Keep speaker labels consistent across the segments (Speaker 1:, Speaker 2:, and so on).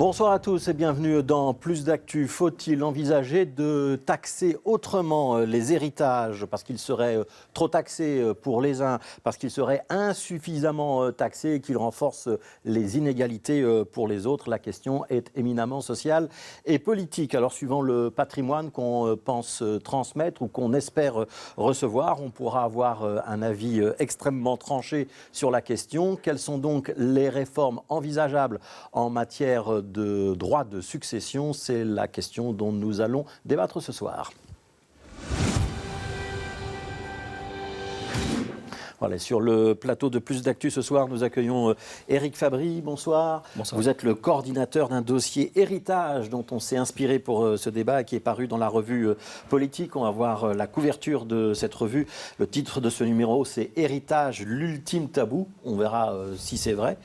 Speaker 1: Bonsoir à tous et bienvenue dans Plus d'actu. Faut-il envisager de taxer autrement les héritages parce qu'ils seraient trop taxés pour les uns, parce qu'ils seraient insuffisamment taxés et qu'ils renforcent les inégalités pour les autres? La question est éminemment sociale et politique. Alors suivant le patrimoine qu'on pense transmettre ou qu'on espère recevoir, on pourra avoir un avis extrêmement tranché sur la question. Quelles sont donc les réformes envisageables en matière de droit de succession? C'est la question dont nous allons débattre ce soir. Voilà, sur le plateau de Plus d'actu ce soir, nous accueillons Éric Fabry. Bonsoir. Bonsoir. Vous êtes le coordinateur d'un dossier héritage dont on s'est inspiré pour ce débat et qui est paru dans la revue Politique. On va voir la couverture de cette revue. Le titre de ce numéro, c'est Héritage, l'ultime tabou. On verra si c'est vrai,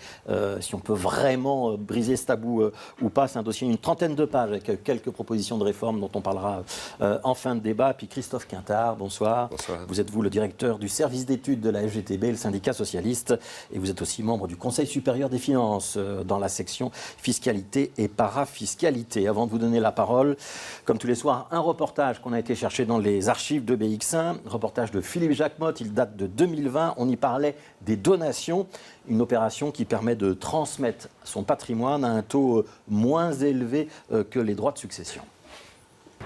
Speaker 1: si on peut vraiment briser ce tabou ou pas. C'est un dossier d'une trentaine de pages avec quelques propositions de réforme dont on parlera en fin de débat. Puis Christophe Quintard, bonsoir. Bonsoir. Vous êtes le directeur du service d'études de la FGTB, le syndicat socialiste, et vous êtes aussi membre du Conseil supérieur des finances dans la section fiscalité et parafiscalité. Avant de vous donner la parole, comme tous les soirs, un reportage qu'on a été chercher dans les archives de BX1, reportage de Philippe Jacquemotte, il date de 2020, on y parlait des donations, une opération qui permet de transmettre son patrimoine à un taux moins élevé que les droits de succession.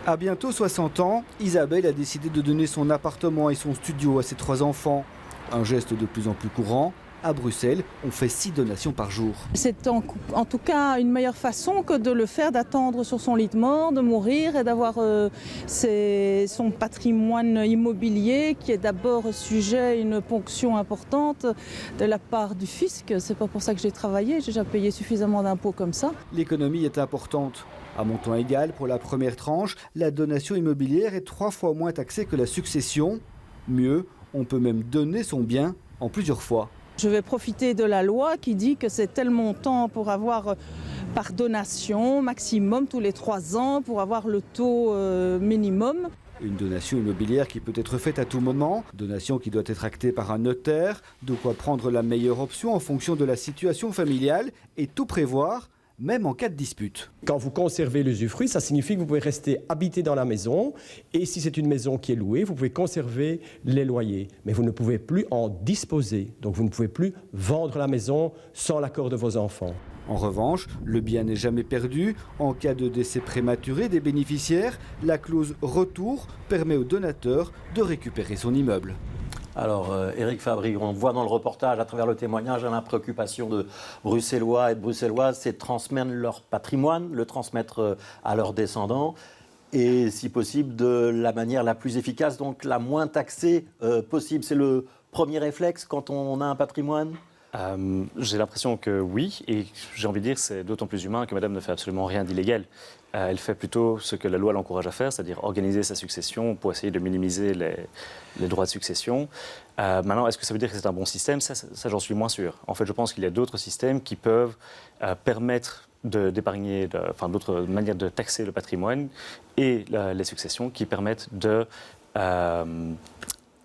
Speaker 2: À bientôt 60 ans, Isabelle a décidé de donner son appartement et son studio à ses 3 enfants. Un geste de plus en plus courant. À Bruxelles, on fait 6 donations par jour.
Speaker 3: C'est en tout cas une meilleure façon que de le faire, d'attendre sur son lit de mort, de mourir et d'avoir son patrimoine immobilier qui est d'abord sujet à une ponction importante de la part du fisc. C'est pas pour ça que j'ai travaillé, j'ai déjà payé suffisamment d'impôts comme ça.
Speaker 2: L'économie est importante. À montant égal, pour la première tranche, la donation immobilière est 3 fois moins taxée que la succession. Mieux, on peut même donner son bien en plusieurs fois.
Speaker 3: Je vais profiter de la loi qui dit que c'est tel montant pour avoir par donation, maximum tous les 3 ans, pour avoir le taux minimum.
Speaker 2: Une donation immobilière qui peut être faite à tout moment, donation qui doit être actée par un notaire, de quoi prendre la meilleure option en fonction de la situation familiale et tout prévoir, même en cas de dispute.
Speaker 4: Quand vous conservez l'usufruit, ça signifie que vous pouvez rester habité dans la maison et si c'est une maison qui est louée, vous pouvez conserver les loyers. Mais vous ne pouvez plus en disposer, donc vous ne pouvez plus vendre la maison sans l'accord de vos enfants.
Speaker 2: En revanche, le bien n'est jamais perdu. En cas de décès prématuré des bénéficiaires, la clause retour permet au donateur de récupérer son immeuble.
Speaker 1: Alors, Éric Fabry, on voit dans le reportage, à travers le témoignage, la préoccupation de Bruxellois et de Bruxelloises, c'est de transmettre leur patrimoine, le transmettre à leurs descendants, et si possible, de la manière la plus efficace, donc la moins taxée possible. C'est le premier réflexe quand on a un patrimoine ?
Speaker 5: J'ai l'impression que oui, et j'ai envie de dire que c'est d'autant plus humain que madame ne fait absolument rien d'illégal. Elle fait plutôt ce que la loi l'encourage à faire, c'est-à-dire organiser sa succession pour essayer de minimiser les droits de succession. Maintenant, est-ce que ça veut dire que c'est un bon système? Ça, j'en suis moins sûr. En fait, je pense qu'il y a d'autres systèmes qui peuvent permettre d'épargner, d'autres manières de taxer le patrimoine et les successions qui permettent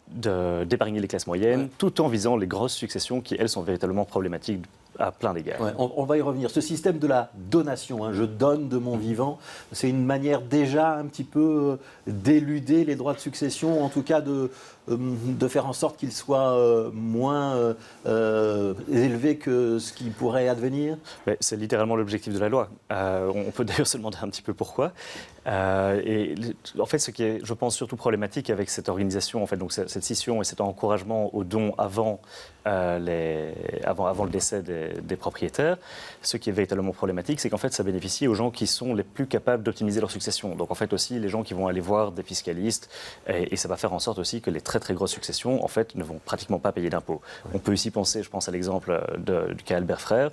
Speaker 5: d'épargner les classes moyennes, tout en visant les grosses successions qui, elles, sont véritablement problématiques à plein d'égards.
Speaker 1: Ouais, on va y revenir. Ce système de la donation, je donne de mon vivant, c'est une manière déjà un petit peu d'éluder les droits de succession, en tout cas de faire en sorte qu'ils soient moins élevés que ce qui pourrait advenir.
Speaker 5: Mais c'est littéralement l'objectif de la loi. On peut d'ailleurs se demander un petit peu pourquoi. Et en fait, ce qui est, je pense, surtout problématique avec cette organisation, en fait, donc cette scission et cet encouragement aux dons avant le décès des propriétaires, ce qui est véritablement problématique, c'est qu'en fait, ça bénéficie aux gens qui sont les plus capables d'optimiser leur succession. Donc, en fait, aussi, les gens qui vont aller voir des fiscalistes, et ça va faire en sorte aussi que les très, très grosses successions, en fait, ne vont pratiquement pas payer d'impôts. On peut aussi penser, je pense à l'exemple du cas Albert Frère.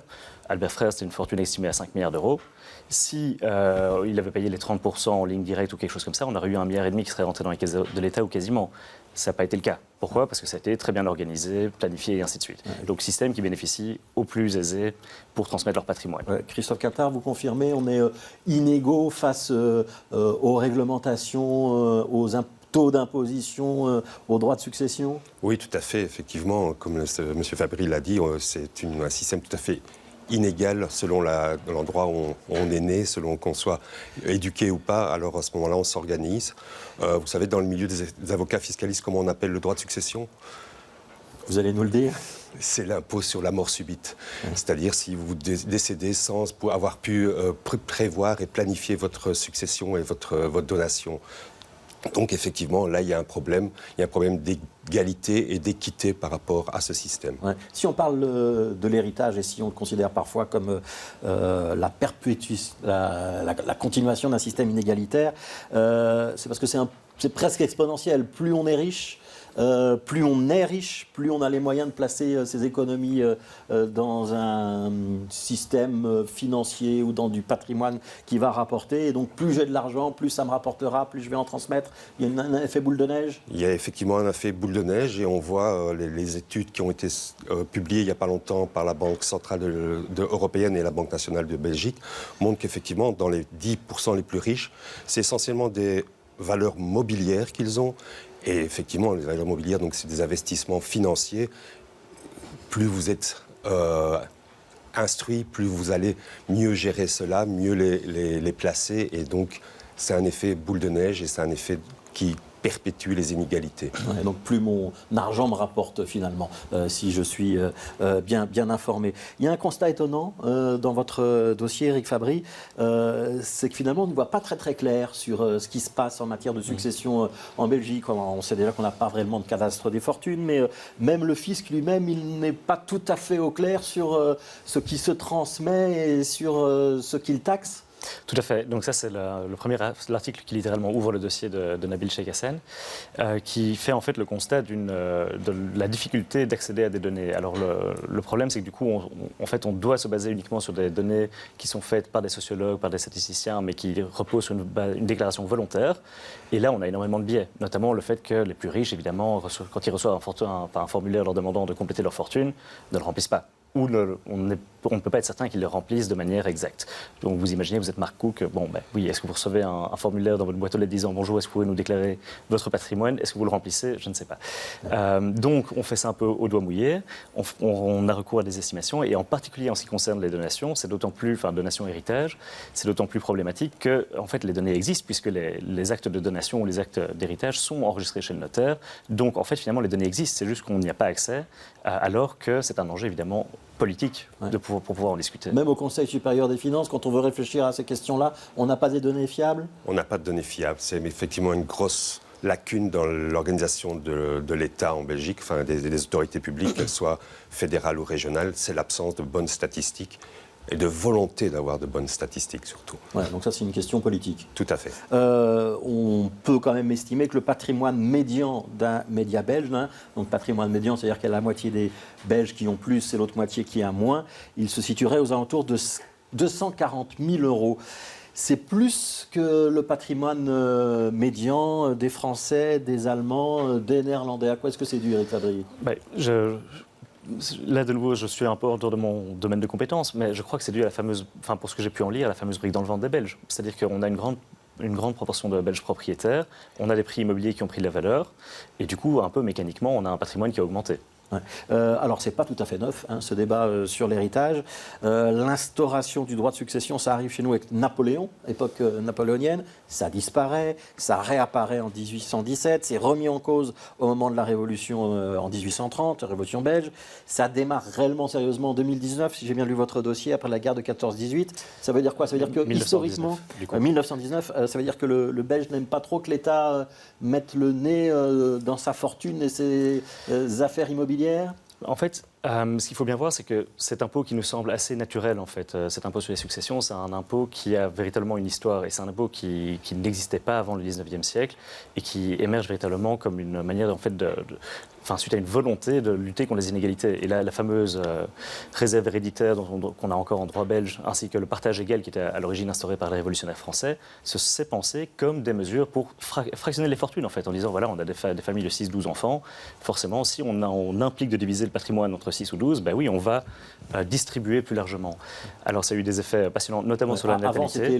Speaker 5: Albert Frère, c'est une fortune estimée à 5 milliards d'euros. Si il avait payé les 30% en ligne directe ou quelque chose comme ça, on aurait eu 1,5 milliard qui serait rentré dans les caisses de l'État ou quasiment. Ça n'a pas été le cas. Pourquoi? Parce que ça a été très bien organisé, planifié et ainsi de suite. Donc, système qui bénéficie aux plus aisés pour transmettre leur patrimoine.
Speaker 1: Christophe Quintard, vous confirmez, on est inégaux face aux réglementations, aux taux d'imposition, aux droits de succession?
Speaker 6: Oui, tout à fait. Effectivement, comme M. Fabry l'a dit, c'est un système tout à fait inégale selon l'endroit où on est né, selon qu'on soit éduqué ou pas. Alors à ce moment-là, on s'organise. Vous savez, dans le milieu des avocats fiscalistes, comment on appelle le droit de succession ?
Speaker 1: Vous allez nous le dire ?
Speaker 6: C'est l'impôt sur la mort subite. C'est-à-dire si vous décédez sans avoir pu prévoir et planifier votre succession et votre donation. Donc effectivement, là, il y a un problème d'égalité et d'équité par rapport à ce système.
Speaker 1: Ouais. Si on parle de l'héritage et si on le considère parfois comme la continuation d'un système inégalitaire, c'est parce que c'est presque exponentiel. Plus on est riche, plus on a les moyens de placer ses économies dans un système financier ou dans du patrimoine qui va rapporter. Et donc plus j'ai de l'argent, plus ça me rapportera, plus je vais en transmettre. Il y a un effet boule de neige ?
Speaker 6: Il y a effectivement un effet boule de neige et on voit les études qui ont été publiées il n'y a pas longtemps par la Banque centrale européenne et la Banque nationale de Belgique montrent qu'effectivement dans les 10% les plus riches, c'est essentiellement des valeurs mobilières qu'ils ont. Et effectivement, les valeurs mobilières, donc c'est des investissements financiers. Plus vous êtes instruit, plus vous allez mieux gérer cela, mieux les placer. Et donc, c'est un effet boule de neige et c'est un effet qui perpétue les inégalités.
Speaker 1: Ouais, donc plus mon argent me rapporte finalement, si je suis bien informé. Il y a un constat étonnant dans votre dossier, Éric Fabry, c'est que finalement on ne voit pas très clair sur ce qui se passe en matière de succession en Belgique. On sait déjà qu'on n'a pas vraiment de cadastre des fortunes, mais même le fisc lui-même, il n'est pas tout à fait au clair sur ce qui se transmet et sur ce qu'il taxe.
Speaker 5: Tout à fait. Donc ça, c'est le premier l'article qui littéralement ouvre le dossier de Nabil Cheikhassen, qui fait en fait le constat de la difficulté d'accéder à des données. Alors le problème, c'est que du coup, on doit se baser uniquement sur des données qui sont faites par des sociologues, par des statisticiens, mais qui reposent sur une déclaration volontaire. Et là, on a énormément de biais, notamment le fait que les plus riches, évidemment, quand ils reçoivent un formulaire leur demandant de compléter leur fortune, ne le remplissent pas. Ou on ne peut pas être certain qu'ils le remplissent de manière exacte. Donc vous imaginez, vous êtes Marc Cook, oui, est-ce que vous recevez un formulaire dans votre boîte aux lettres disant « Bonjour, est-ce que vous pouvez nous déclarer votre patrimoine ?» Est-ce que vous le remplissez ? Je ne sais pas. Donc on fait ça un peu au doigt mouillé, on a recours à des estimations, et en particulier en ce qui concerne les donations, c'est d'autant plus, donation héritage, c'est d'autant plus problématique que en fait, les données existent, puisque les actes de donation ou les actes d'héritage sont enregistrés chez le notaire. Donc en fait, finalement, les données existent, c'est juste qu'on n'y a pas accès, alors que c'est un enjeu évidemment politique pour pouvoir en discuter.
Speaker 1: Même au Conseil supérieur des finances, quand on veut réfléchir à ces questions-là, on n'a pas des données fiables ?
Speaker 6: On n'a pas de données fiables. C'est effectivement une grosse lacune dans l'organisation de l'État en Belgique, des autorités publiques, qu'elles soient fédérales ou régionales. C'est l'absence de bonnes statistiques et de volonté d'avoir de bonnes statistiques surtout.
Speaker 1: Ouais, donc ça, c'est une question politique.
Speaker 6: Tout à fait.
Speaker 1: On peut quand même estimer que le patrimoine médian d'un média belge, donc patrimoine médian, c'est-à-dire qu'il y a la moitié des Belges qui ont plus et l'autre moitié qui a moins, il se situerait aux alentours de 240 000 euros. C'est plus que le patrimoine médian des Français, des Allemands, des Néerlandais. À quoi est-ce que c'est dû, Éric Fabry ?
Speaker 5: Là, de nouveau, je suis un peu hors de mon domaine de compétences, mais je crois que c'est dû à la fameuse, pour ce que j'ai pu en lire, à la fameuse brique dans le ventre des Belges. C'est-à-dire qu'on a une grande proportion de Belges propriétaires, on a des prix immobiliers qui ont pris de la valeur, et du coup, un peu mécaniquement, on a un patrimoine qui a augmenté.
Speaker 1: Ouais. Alors, ce n'est pas tout à fait neuf, ce débat sur l'héritage. L'instauration du droit de succession, ça arrive chez nous avec Napoléon, époque napoléonienne. Ça disparaît, ça réapparaît en 1817, c'est remis en cause au moment de la Révolution en 1830, la Révolution belge. Ça démarre réellement sérieusement en 2019, si j'ai bien lu votre dossier, après la guerre de 14-18. Ça veut dire quoi ? Ça veut dire que historiquement, 1919, ça veut dire que le Belge n'aime pas trop que l'État mette le nez dans sa fortune et ses affaires immobilières.
Speaker 5: En fait, ce qu'il faut bien voir, c'est que cet impôt qui nous semble assez naturel, en fait, cet impôt sur les successions, c'est un impôt qui a véritablement une histoire et c'est un impôt qui n'existait pas avant le 19e siècle et qui émerge véritablement comme une manière, en fait, suite à une volonté de lutter contre les inégalités. Et là, la fameuse réserve héréditaire qu'on a encore en droit belge, ainsi que le partage égal qui était à l'origine instauré par les révolutionnaires français, s'est pensé comme des mesures pour fractionner les fortunes, en fait, en disant, voilà, on a des familles de 6-12 enfants, forcément, si on implique de diviser le patrimoine entre 6 ou 12, oui, on va distribuer plus largement. Alors, ça a eu des effets passionnants, notamment sur la natalité.
Speaker 1: Avant, c'était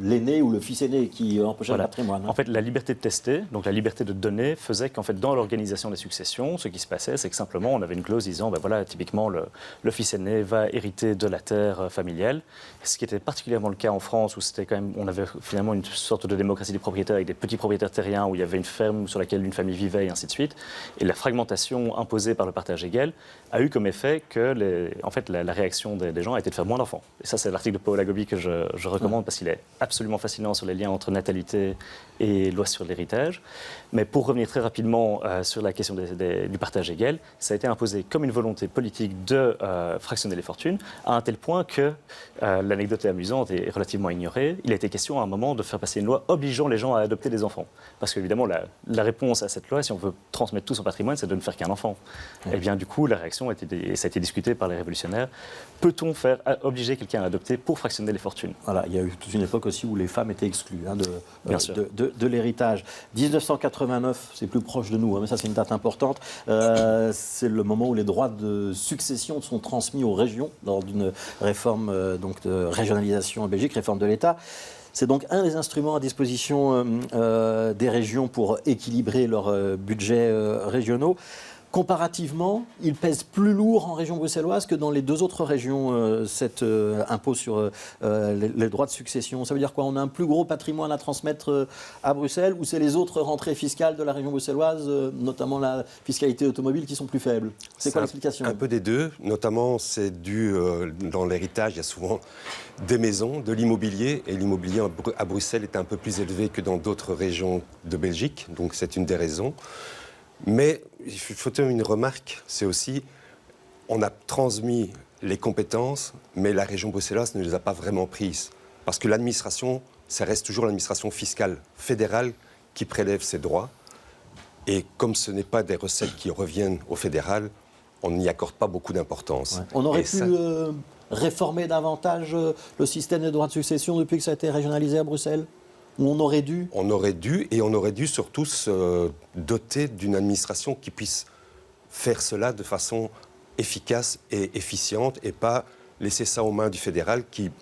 Speaker 1: l'aîné ou le fils aîné qui empochait le patrimoine.
Speaker 5: En fait, la liberté de tester, donc la liberté de donner, faisait qu'en fait, dans l'organisation des successions, fractionnement, ce qui se passait, c'est que simplement, on avait une clause disant, ben voilà, typiquement, le fils aîné va hériter de la terre familiale. Ce qui était particulièrement le cas en France, où c'était quand même, on avait finalement une sorte de démocratie des propriétaires avec des petits propriétaires terriens, où il y avait une ferme sur laquelle une famille vivait, et ainsi de suite. Et la fragmentation imposée par le partage égal a eu comme effet que, en fait, la réaction des gens a été de faire moins d'enfants. Et ça, c'est l'article de Paola Gobi que je recommande parce qu'il est absolument fascinant sur les liens entre natalité et loi sur l'héritage. Mais pour revenir très rapidement sur la question du partage égal, ça a été imposé comme une volonté politique de fractionner les fortunes, à un tel point que, l'anecdote est amusante et relativement ignorée, il a été question à un moment de faire passer une loi obligeant les gens à adopter des enfants. Parce qu'évidemment, la réponse à cette loi, si on veut transmettre tout son patrimoine, c'est de ne faire qu'un enfant. Et bien du coup, la réaction, et ça a été discuté par les révolutionnaires, peut-on obliger quelqu'un à adopter pour fractionner les fortunes?
Speaker 1: Voilà, il y a eu toute une époque aussi où les femmes étaient exclues de l'héritage. 1989, c'est plus proche de nous, mais ça c'est une date importante. C'est le moment où les droits de succession sont transmis aux régions lors d'une réforme donc de régionalisation en Belgique, réforme de l'État. C'est donc un des instruments à disposition des régions pour équilibrer leurs budgets régionaux. Comparativement, il pèse plus lourd en région bruxelloise que dans les deux autres régions, cet impôt sur les droits de succession. Ça veut dire quoi? On a un plus gros patrimoine à transmettre à Bruxelles, ou c'est les autres rentrées fiscales de la région bruxelloise, notamment la fiscalité automobile, qui sont plus faibles? C'est quoi l'explication?
Speaker 6: Un peu des deux. Notamment, c'est dû, dans l'héritage, il y a souvent des maisons, de l'immobilier. Et l'immobilier à Bruxelles est un peu plus élevé que dans d'autres régions de Belgique. Donc c'est une des raisons. Mais il faut faire une remarque, c'est aussi, on a transmis les compétences, mais la région bruxelloise ne les a pas vraiment prises. Parce que l'administration, ça reste toujours l'administration fiscale fédérale qui prélève ses droits. Et comme ce n'est pas des recettes qui reviennent au fédéral, on n'y accorde pas beaucoup d'importance.
Speaker 1: Ouais. On aurait pu réformer davantage le système des droits de succession depuis que ça a été régionalisé à Bruxelles? Ou on aurait dû?
Speaker 6: On aurait dû, et on aurait dû surtout se doter d'une administration qui puisse faire cela de façon efficace et efficiente, et pas laisser ça aux mains du fédéral qui,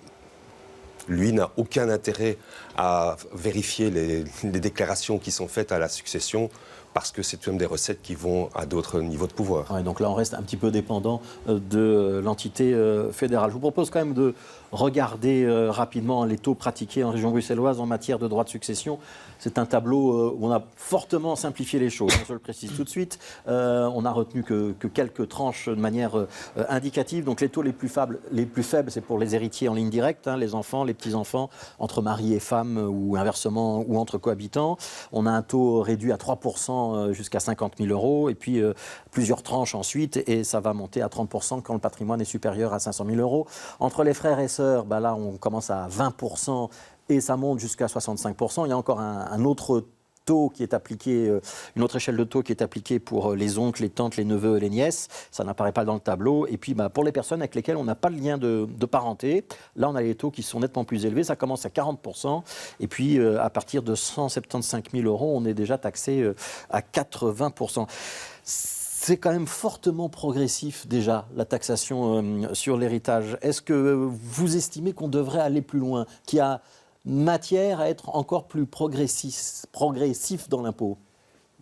Speaker 6: lui, n'a aucun intérêt à vérifier les déclarations qui sont faites à la succession, parce que c'est même des recettes qui vont à d'autres niveaux de pouvoir.
Speaker 1: Ouais, donc là, on reste un petit peu dépendant de l'entité fédérale. Je vous propose quand même de regarder rapidement les taux pratiqués en région bruxelloise en matière de droit de succession. C'est un tableau où on a fortement simplifié les choses. Je le précise tout de suite. On a retenu que quelques tranches de manière indicative. Donc les taux les plus faibles, c'est pour les héritiers en ligne directe, les enfants, les petits-enfants, entre mari et femme ou inversement, ou entre cohabitants. On a un taux réduit à 3% jusqu'à 50 000 €, et puis plusieurs tranches ensuite, et ça va monter à 30% quand le patrimoine est supérieur à 500 000 €. Entre les frères et sœurs, là on commence à 20%, et ça monte jusqu'à 65%. Il y a encore un autre taux qui est appliqué, une autre échelle de taux qui est appliquée pour les oncles, les tantes, les neveux et les nièces. Ça n'apparaît pas dans le tableau. Et puis pour les personnes avec lesquelles on n'a pas le lien de parenté, là on a les taux qui sont nettement plus élevés. Ça commence à 40%. Et puis à partir de 175 000 €, on est déjà taxé à 80%. C'est quand même fortement progressif déjà, la taxation sur l'héritage. Est-ce que vous estimez qu'on devrait aller plus loin, qu'il y a matière à être encore plus progressif dans l'impôt?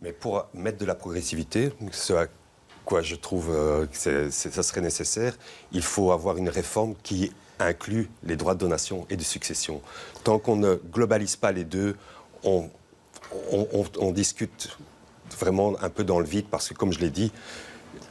Speaker 6: Mais pour mettre de la progressivité, ce à quoi je trouve que ça serait nécessaire, il faut avoir une réforme qui inclut les droits de donation et de succession. Tant qu'on ne globalise pas les deux, on discute vraiment un peu dans le vide, parce que, comme je l'ai dit,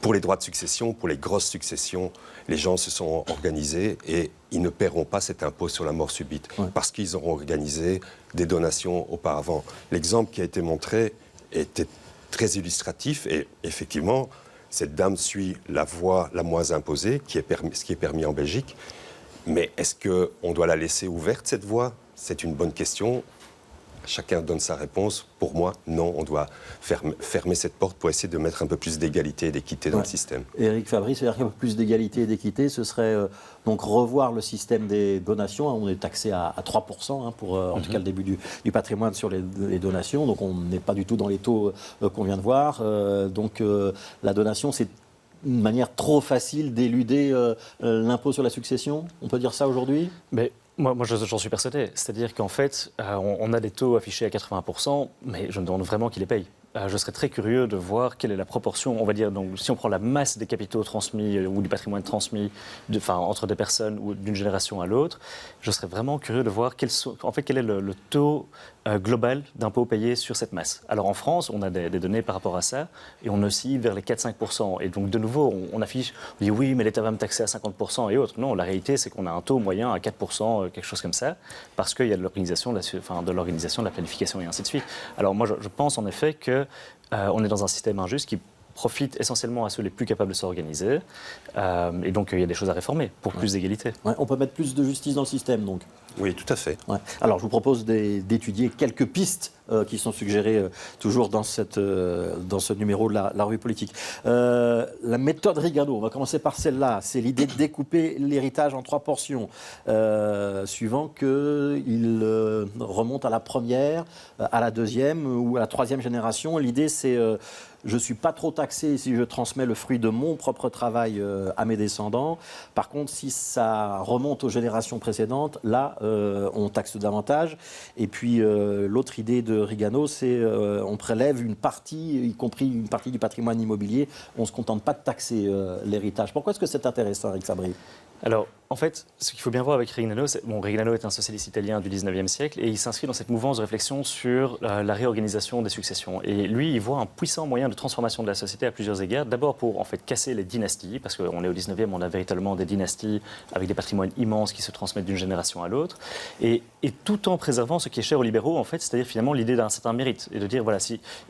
Speaker 6: pour les droits de succession, pour les grosses successions, les gens se sont organisés et ils ne paieront pas cet impôt sur la mort subite, parce qu'ils auront organisé des donations auparavant. L'exemple qui a été montré était très illustratif, et effectivement, cette dame suit la voie la moins imposée, ce qui est permis en Belgique. Mais est-ce qu'on doit la laisser ouverte, cette voie? C'est une bonne question. Chacun donne sa réponse. Pour moi, non, on doit fermer cette porte pour essayer de mettre un peu plus d'égalité et d'équité dans le système.
Speaker 1: Éric Fabry, c'est-à-dire qu'un peu plus d'égalité et d'équité, ce serait donc revoir le système des donations. On est taxé à 3% pour en tout cas le début du patrimoine sur les donations. Donc on n'est pas du tout dans les taux qu'on vient de voir. La donation, c'est une manière trop facile d'éluder l'impôt sur la succession. On peut dire ça aujourd'hui?
Speaker 5: Moi, j'en suis persuadé. C'est-à-dire qu'en fait, on a des taux affichés à 80%, mais je me demande vraiment qui les paye. je serais très curieux de voir quelle est la proportion, on va dire, donc, si on prend la masse des capitaux transmis ou du patrimoine transmis entre des personnes ou d'une génération à l'autre, je serais vraiment curieux de voir quel est le taux global d'impôts payés sur cette masse. Alors en France, on a des données par rapport à ça et on oscille vers les 4-5%. Et donc de nouveau, on dit oui, mais l'État va me taxer à 50% et autres. Non, la réalité, c'est qu'on a un taux moyen à 4%, quelque chose comme ça, parce qu'il y a de l'organisation, de la planification et ainsi de suite. Alors moi, je pense en effet qu'on est dans un système injuste qui profite essentiellement à ceux les plus capables de s'organiser. Et donc, il y a des choses à réformer pour plus d'égalité.
Speaker 1: Ouais, on peut mettre plus de justice dans le système, donc.
Speaker 6: Oui, tout à fait.
Speaker 1: Ouais. Alors, je vous propose d'étudier quelques pistes qui sont suggérées toujours dans ce numéro de la revue politique. La méthode Rigano, on va commencer par celle-là. C'est l'idée de découper l'héritage en 3 portions, suivant qu'il remonte à la première, à la deuxième ou à la 3e génération. L'idée, c'est je ne suis pas trop taxé si je transmets le fruit de mon propre travail à mes descendants. Par contre, si ça remonte aux générations précédentes, là, on taxe davantage. Et puis, l'autre idée de Rigano, c'est on prélève une partie, y compris une partie du patrimoine immobilier. On ne se contente pas de taxer l'héritage. Pourquoi est-ce que c'est intéressant, Eric Fabry ?
Speaker 5: Alors, en fait, ce qu'il faut bien voir avec Rignano, Rignano est un socialiste italien du 19e siècle et il s'inscrit dans cette mouvance de réflexion sur la réorganisation des successions. Et lui, il voit un puissant moyen de transformation de la société à plusieurs égards. D'abord pour, en fait, casser les dynasties, parce qu'on est au 19e, on a véritablement des dynasties avec des patrimoines immenses qui se transmettent d'une génération à l'autre. Et tout en préservant ce qui est cher aux libéraux, en fait, c'est-à-dire finalement l'idée d'un certain mérite. Et de dire, voilà,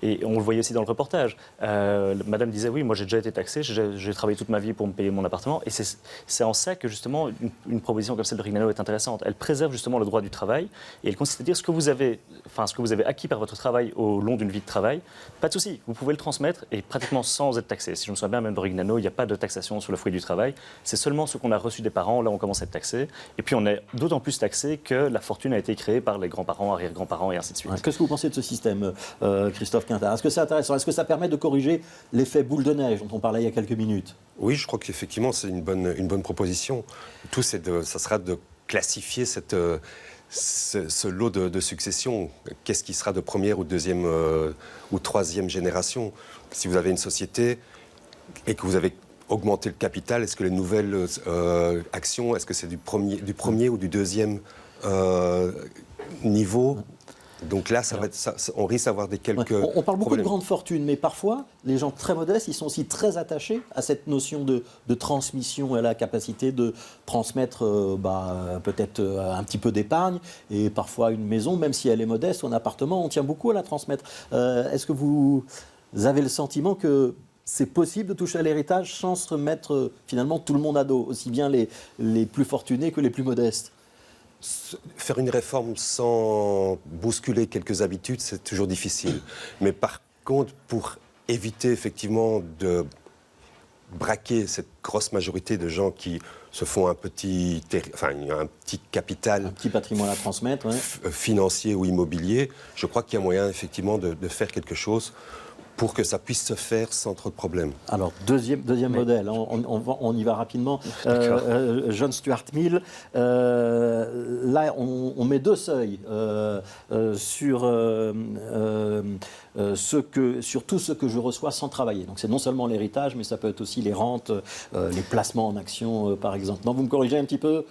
Speaker 5: et on le voyait aussi dans le reportage, madame disait, oui, moi j'ai déjà été taxée, j'ai travaillé toute ma vie pour me payer mon appartement. Et c'est en ça que justement une proposition comme celle de Rignano est intéressante. Elle préserve justement le droit du travail et elle consiste à dire ce que vous avez acquis par votre travail au long d'une vie de travail, pas de souci, vous pouvez le transmettre et pratiquement sans être taxé. Si je me souviens bien, même de Rignano, il n'y a pas de taxation sur le fruit du travail. C'est seulement ce qu'on a reçu des parents, là on commence à être taxé. Et puis on est d'autant plus taxé que la fortune a été créée par les grands-parents, arrière-grands-parents et ainsi de suite.
Speaker 1: Qu'est-ce que vous pensez de ce système, Christophe Quintard ? Est-ce que c'est intéressant ? Est-ce que ça permet de corriger l'effet boule de neige dont on parlait il y a quelques minutes ?
Speaker 6: Oui, je crois qu'effectivement, c'est une bonne proposition. Tout, ça sera de classifier ce lot de succession. Qu'est-ce qui sera de première ou deuxième ou troisième génération ? Si vous avez une société et que vous avez augmenté le capital, est-ce que les nouvelles actions, est-ce que c'est du premier ou du deuxième niveau ? Donc là, on risque d'avoir quelques
Speaker 1: On parle beaucoup
Speaker 6: problèmes.
Speaker 1: de grandes fortunes, mais parfois, les gens très modestes, ils sont aussi très attachés à cette notion de transmission et à la capacité de transmettre peut-être un petit peu d'épargne et parfois une maison, même si elle est modeste, ou un appartement, on tient beaucoup à la transmettre. Est-ce que vous avez le sentiment que c'est possible de toucher à l'héritage sans se mettre finalement tout le monde à dos, aussi bien les plus fortunés que les plus modestes ?
Speaker 6: Faire une réforme sans bousculer quelques habitudes, c'est toujours difficile. Mais par contre, pour éviter effectivement de braquer cette grosse majorité de gens qui se font un petit capital,
Speaker 1: un petit patrimoine à transmettre,
Speaker 6: financier ou immobilier, je crois qu'il y a moyen effectivement de faire quelque chose pour que ça puisse se faire sans trop de problèmes.
Speaker 1: Alors, deuxième modèle, on y va rapidement. John Stuart Mill, là, on met 2 seuils sur tout ce que je reçois sans travailler. Donc, c'est non seulement l'héritage, mais ça peut être aussi les rentes, les placements en actions, par exemple. Non, vous me corrigez un petit peu ?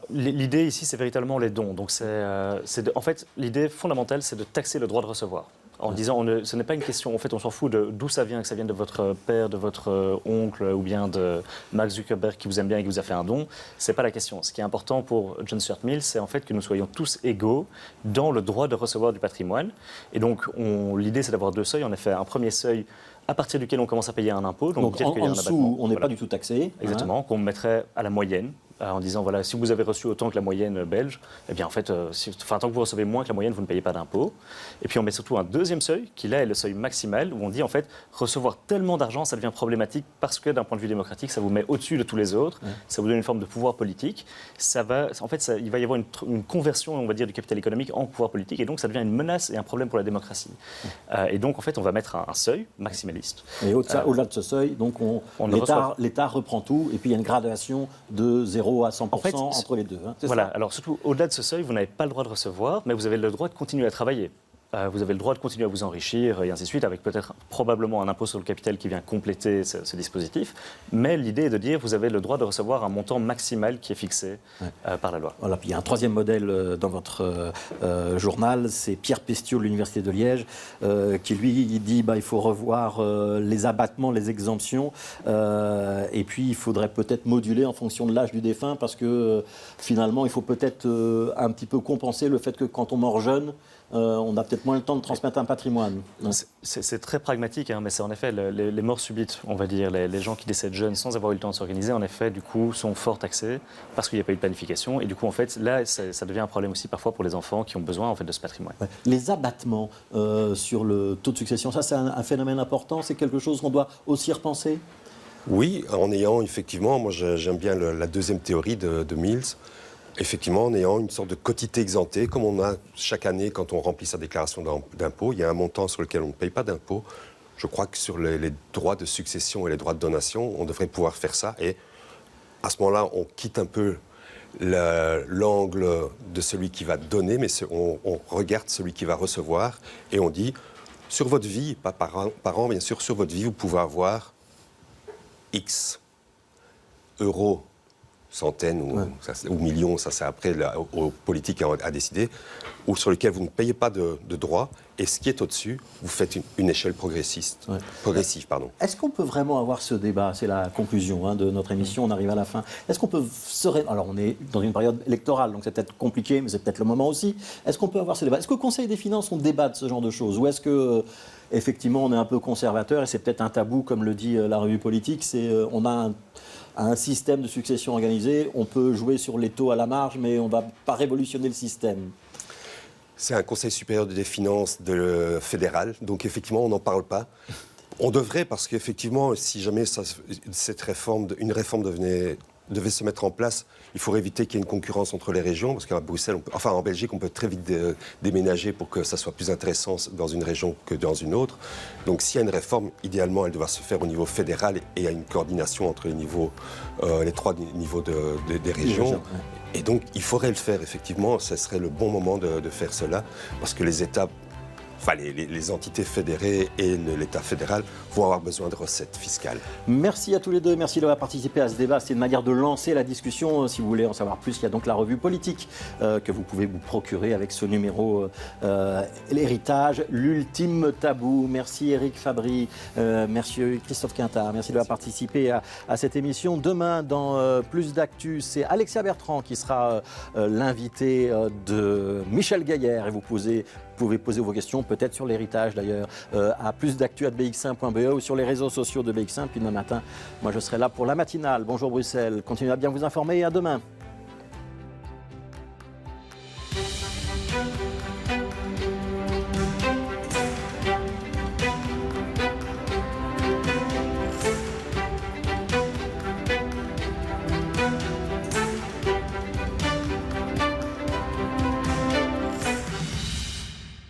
Speaker 5: L'idée ici, c'est véritablement les dons. Donc, en fait, l'idée fondamentale, c'est de taxer le droit de recevoir. En disant, ce n'est pas une question, en fait, on s'en fout d'où ça vient, que ça vienne de votre père, de votre oncle ou bien de Mark Zuckerberg qui vous aime bien et qui vous a fait un don. Ce n'est pas la question. Ce qui est important pour John Stuart Mill, c'est en fait que nous soyons tous égaux dans le droit de recevoir du patrimoine. Et donc, l'idée, c'est d'avoir 2 seuils. En effet, un premier seuil à partir duquel on commence à payer un impôt. Donc
Speaker 1: en dessous, on n'est pas du tout taxé.
Speaker 5: Exactement, qu'on mettrait à la moyenne. En disant, voilà, si vous avez reçu autant que la moyenne belge, eh bien, en fait, tant que vous recevez moins que la moyenne, vous ne payez pas d'impôt. Et puis, on met surtout un deuxième seuil, qui là est le seuil maximal, où on dit, en fait, recevoir tellement d'argent, ça devient problématique parce que, d'un point de vue démocratique, ça vous met au-dessus de tous les autres, ça vous donne une forme de pouvoir politique. Il va y avoir une conversion, on va dire, du capital économique en pouvoir politique, et donc ça devient une menace et un problème pour la démocratie. Et donc, en fait, on va mettre un seuil maximaliste.
Speaker 1: Et au-delà de ce seuil, donc l'État reprend tout, et puis il y a une gradation de 0 à 100% en fait, entre les deux.
Speaker 5: Voilà, alors surtout au-delà de ce seuil, vous n'avez pas le droit de recevoir, mais vous avez le droit de continuer à travailler. vous avez le droit de continuer à vous enrichir et ainsi de suite, avec peut-être probablement un impôt sur le capital qui vient compléter ce dispositif. Mais l'idée est de dire vous avez le droit de recevoir un montant maximal qui est fixé par la loi.
Speaker 1: Voilà, puis il y a un troisième modèle dans votre journal, c'est Pierre Pestiot de l'Université de Liège, qui lui dit il faut revoir les abattements, les exemptions, et puis il faudrait peut-être moduler en fonction de l'âge du défunt, parce que finalement il faut peut-être un petit peu compenser le fait que quand on meurt jeune, on a peut-être moins le temps de transmettre un patrimoine.
Speaker 5: C'est très pragmatique, mais c'est en effet les morts subites, on va dire, les gens qui décèdent jeunes sans avoir eu le temps de s'organiser, en effet, du coup, sont fort taxés parce qu'il n'y a pas eu de planification. Et du coup, en fait, là, ça devient un problème aussi parfois pour les enfants qui ont besoin en fait, de ce patrimoine.
Speaker 1: Ouais. Les abattements sur le taux de succession, ça c'est un phénomène important, c'est quelque chose qu'on doit aussi repenser?
Speaker 6: Oui, en ayant effectivement, moi j'aime bien la deuxième théorie de Mills. Effectivement, en ayant une sorte de quotité exemptée, comme on a chaque année quand on remplit sa déclaration d'impôt, il y a un montant sur lequel on ne paye pas d'impôt. Je crois que sur les droits de succession et les droits de donation, on devrait pouvoir faire ça. Et à ce moment-là, on quitte un peu l'angle de celui qui va donner, mais on regarde celui qui va recevoir et on dit, sur votre vie, pas par an, bien sûr, sur votre vie, vous pouvez avoir X euros, centaines ou millions, ça c'est après aux politiques à décider, ou sur lesquels vous ne payez pas de droits, et ce qui est au-dessus, vous faites une échelle progressive.
Speaker 1: Est-ce qu'on peut vraiment avoir ce débat? C'est la conclusion de notre émission, on arrive à la fin. Est-ce qu'on peut alors on est dans une période électorale, donc c'est peut-être compliqué, mais c'est peut-être le moment aussi. Est-ce qu'on peut avoir ce débat? Est-ce que le Conseil des finances, on débat de ce genre de choses? Ou est-ce que, effectivement, on est un peu conservateur, et c'est peut-être un tabou, comme le dit la revue politique, on a un système de succession organisé, on peut jouer sur les taux à la marge, mais on ne va pas révolutionner le système.
Speaker 6: C'est un Conseil supérieur des finances fédéral, donc effectivement on n'en parle pas. On devrait, parce qu'effectivement, si jamais une réforme devait se mettre en place, il faudrait éviter qu'il y ait une concurrence entre les régions, parce qu'à Bruxelles, en Belgique, on peut très vite déménager pour que ça soit plus intéressant dans une région que dans une autre. Donc s'il y a une réforme, idéalement, elle doit se faire au niveau fédéral et il y a une coordination entre les trois niveaux des régions. Et donc, il faudrait le faire, effectivement. Ce serait le bon moment de faire cela, parce que les États, les entités fédérées et l'État fédéral vont avoir besoin de recettes fiscales.
Speaker 1: Merci à tous les deux, merci d'avoir participé à ce débat. C'est une manière de lancer la discussion. Si vous voulez en savoir plus, il y a donc la revue politique que vous pouvez vous procurer avec ce numéro l'héritage, l'ultime tabou. Merci Éric Fabry, merci Christophe Quintard, merci d'avoir participé à cette émission. Demain, dans Plus d'actu, c'est Alexia Bertrand qui sera l'invité de Michel Gaillère, et vous pouvez poser vos questions, peut-être sur l'héritage d'ailleurs, à plusdactu@bx1.be ou sur les réseaux sociaux de BX1. Puis demain matin, moi je serai là pour la matinale. Bonjour Bruxelles, continuez à bien vous informer et à demain.